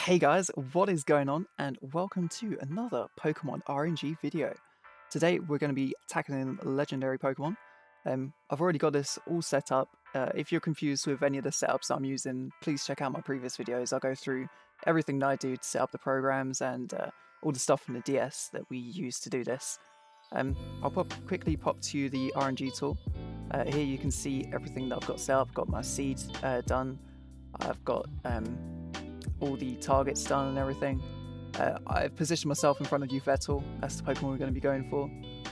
Hey guys, what is going on? And welcome to another Pokemon RNG video. Today we're going to be tackling legendary Pokemon. I've already got this all set up. If you're confused with any of the setups I'm using, please check out my previous videos. I'll go through everything that I do to set up the programs and all the stuff from the DS that we use to do this. I'll quickly pop to the RNG tool. Here you can see everything that I've got set up. I've got my seeds done. I've got all the targets done and everything. I've positioned myself in front of Vettel. That's the Pokemon we're going to be going for.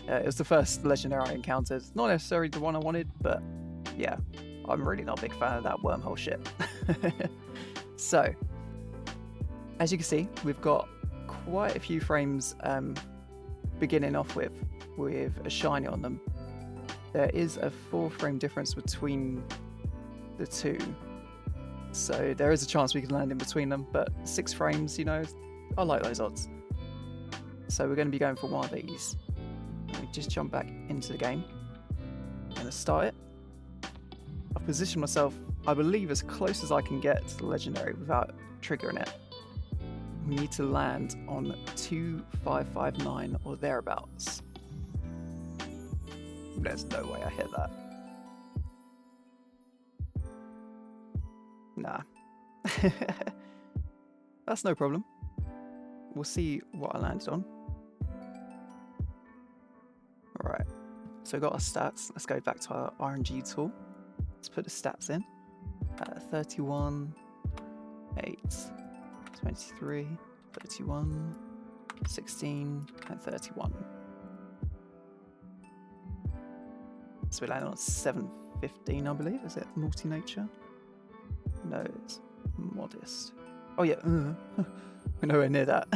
It was the first legendary I encountered. Not necessarily the one I wanted, but yeah, I'm really not a big fan of that wormhole shit. So, as you can see, we've got quite a few frames beginning off with a shiny on them. There is a 4-frame difference between the two. So there is a chance we can land in between them, but 6 frames, you know, I like those odds. So we're going to be going for one of these. Let me just jump back into the game. I'm going to start it. I've positioned myself, I believe, as close as I can get to the legendary without triggering it. We need to land on 2559 or thereabouts. There's no way I hit that. Nah. That's no problem. We'll see what I landed on. Alright, so we got our stats. Let's go back to our RNG tool. Let's put the stats in. 31, 8, 23, 31, 16, and 31. So we landed on 715, I believe. Is it multi-nature? No, it's modest. Oh yeah, we're nowhere near that.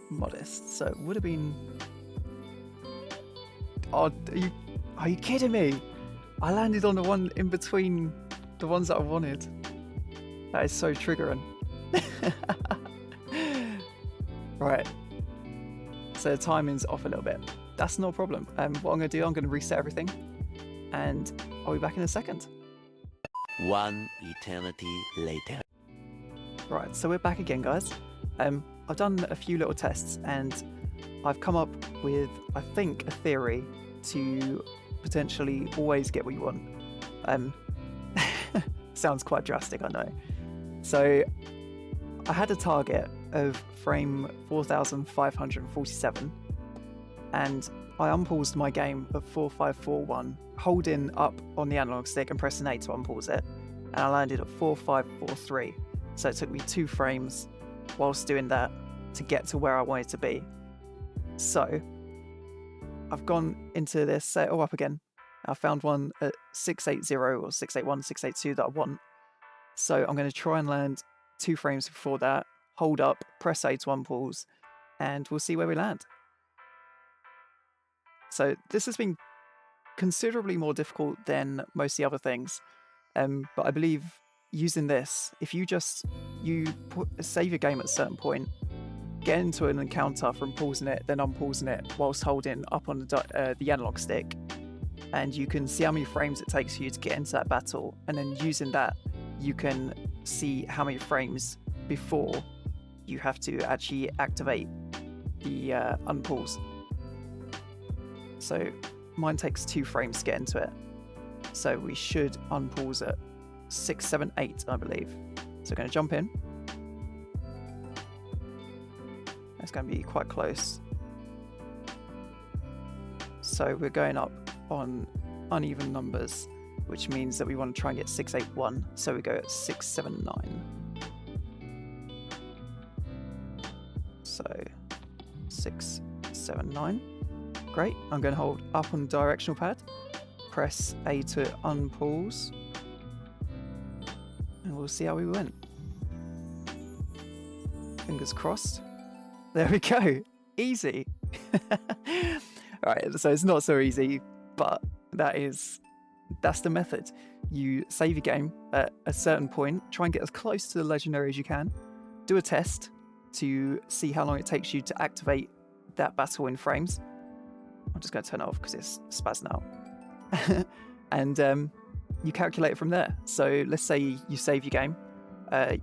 Modest. So it would have been. Oh, are you kidding me? I landed on the one in between the ones that I wanted. That is so triggering. Right. So the timing's off a little bit. That's no problem. What I'm going to do, I'm going to reset everything, and I'll be back in a second. One eternity later. Right, so we're back again, guys. I've done a few little tests and I've come up with, I think, a theory to potentially always get what you want. Sounds quite drastic, I know. So I had a target of frame 4547 and I unpaused my game at 4541, holding up on the analog stick and pressing A to unpause it, and I landed at 4543. So it took me 2 frames whilst doing that to get to where I wanted to be. So I've gone into this, set it all up again. I found one at 680 or 681, 682 that I want. So I'm going to try and land 2 frames before that, hold up, press A to unpause, and we'll see where we land. So this has been considerably more difficult than most of the other things, but I believe using this, if you save your game at a certain point, get into an encounter from pausing it, then unpausing it whilst holding up on the analog stick, and you can see how many frames it takes for you to get into that battle, and then using that, you can see how many frames before you have to actually activate the unpause. So mine takes 2 frames to get into it. So we should unpause at 678, I believe. So we're going to jump in. It's going to be quite close. So we're going up on uneven numbers, which means that we want to try and get 681. So we go at 679. So 679. Great, I'm going to hold up on the directional pad, press A to unpause, and we'll see how we went. Fingers crossed. There we go, easy. Alright, so it's not so easy, but that's the method. You save your game at a certain point, try and get as close to the legendary as you can, do a test to see how long it takes you to activate that battle in frames. I'm just going to turn it off because it's spazzing out. And you calculate it from there. So let's say you save your game.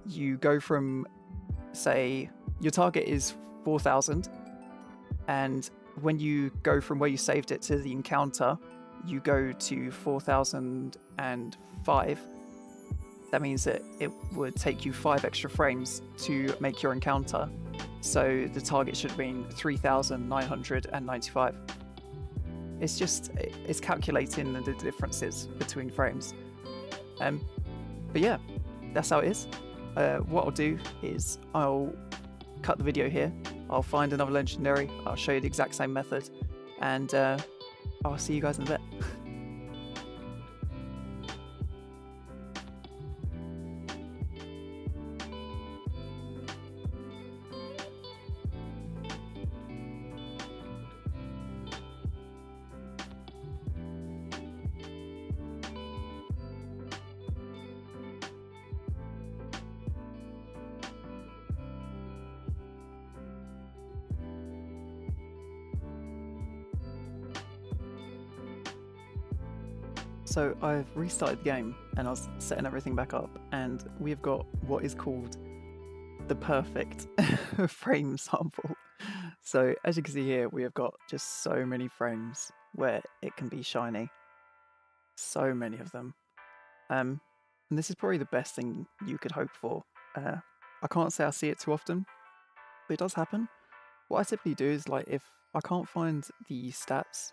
you go from, say, your target is 4,000, and when you go from where you saved it to the encounter, you go to 4,005. That means that it would take you 5 extra frames to make your encounter. So the target should have been 3,995. It's calculating the differences between frames. But yeah, that's how it is. What I'll do is I'll cut the video here. I'll find another legendary. I'll show you the exact same method, and I'll see you guys in a bit. So I've restarted the game and I was setting everything back up, and we've got what is called the perfect frame sample. So as you can see here, we have got just so many frames where it can be shiny. So many of them. And this is probably the best thing you could hope for. I can't say I see it too often, but it does happen. What I typically do is, like, if I can't find the stats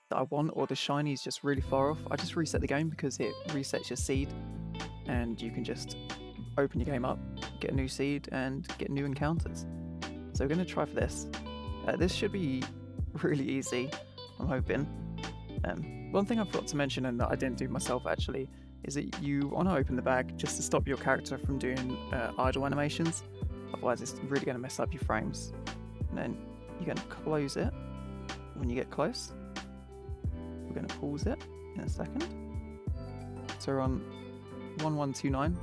that I want, or the shiny is just really far off, I just reset the game, because it resets your seed and you can just open your game up, get a new seed and get new encounters. So we're going to try for this. This should be really easy, I'm hoping. One thing I forgot to mention, and that I didn't do myself actually, is that you want to open the bag just to stop your character from doing idle animations. Otherwise it's really going to mess up your frames. And then you're going to close it when you get close. We're going to pause it in a second. So we're on 1129,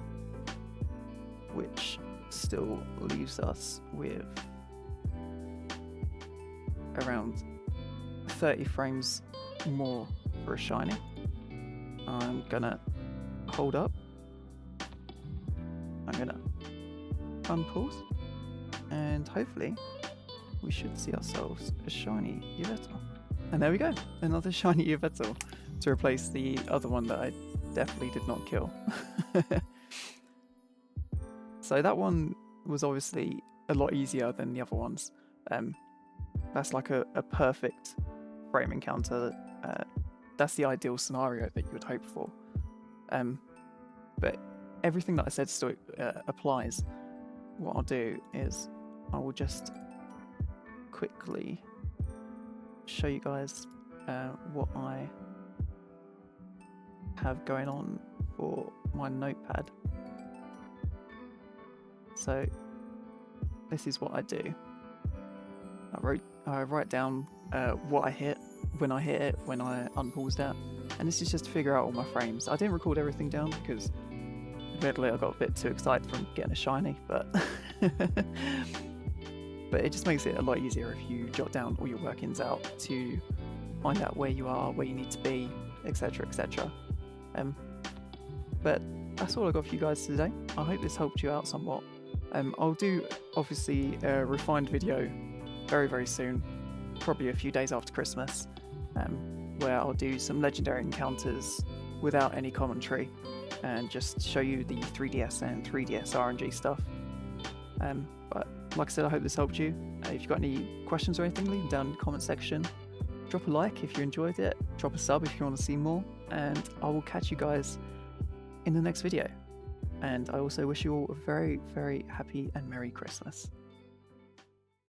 which still leaves us with around 30 frames more for a shiny. I'm gonna hold up. I'm gonna unpause, and hopefully we should see ourselves a shiny Yveltal. And there we go, another shiny Yveltal to replace the other one that I definitely did not kill. So that one was obviously a lot easier than the other ones. That's like a perfect frame encounter. That's the ideal scenario that you would hope for. But everything that I said still applies. What I'll do is I will just quickly show you guys what I have going on for my notepad. So this is what I do. I write down what I hit, when I hit it, when I unpaused it, and this is just to figure out all my frames. I didn't record everything down because admittedly I got a bit too excited from getting a shiny, but but it just makes it a lot easier if you jot down all your workings out to find out where you are, where you need to be, etc, etc. But that's all I got for you guys today. I hope this helped you out somewhat. I'll do obviously a refined video very, very soon, probably a few days after Christmas, where I'll do some legendary encounters without any commentary and just show you the 3DS and 3DS RNG stuff. But like I said, I hope this helped you. If you've got any questions or anything, leave them down in the comment section. Drop a like if you enjoyed it, drop a sub if you want to see more, and I will catch you guys in the next video. And I also wish you all a very, very happy and Merry Christmas.